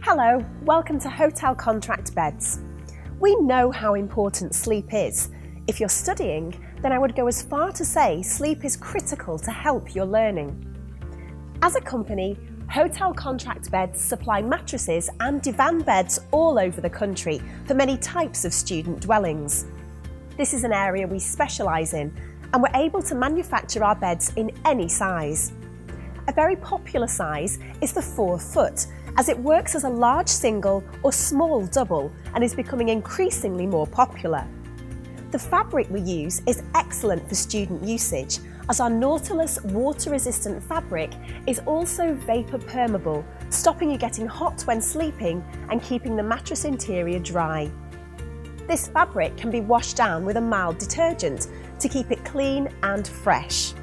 Hello, welcome to HotelContractBeds. We know how important sleep is. If you're studying, then I would go as far to say sleep is critical to help your learning. As a company, HotelContractBeds supply mattresses and divan beds all over the country for many types of student dwellings. This is an area we specialise in, and we're able to manufacture our beds in any size. A very popular size is the 4 foot, as it works as a large single or small double and is becoming increasingly more popular. The fabric we use is excellent for student usage, as our Nautilus water-resistant fabric is also vapour permeable, stopping you getting hot when sleeping and keeping the mattress interior dry. This fabric can be washed down with a mild detergent to keep it clean and fresh.